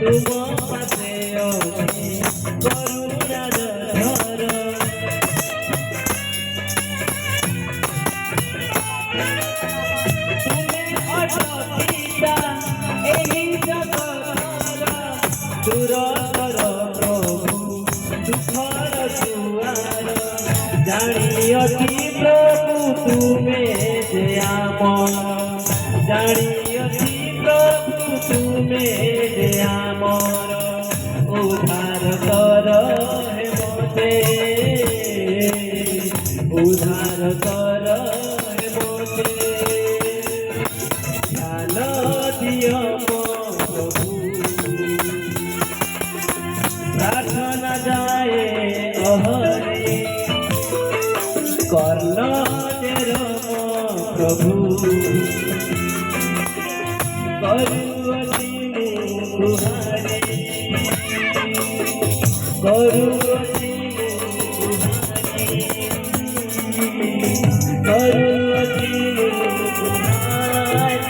तुम पासे अछि करुणार धर तुम्हें अटकिता एहि जगतर दूर कर प्रभु दुखर दुआर जानियछि प्रभु तुम्हें जे आमर जानियछि प्रभु तुम्हें जे आमर उद्धार कर हे मोते उद्धार कर हे मोते ध्यान दियो प्रभु प्रार्थना जाए अहरे कर्ण तेरो प्रभु करुवती गुहारे करुवती गुहारे करुवती गुहारे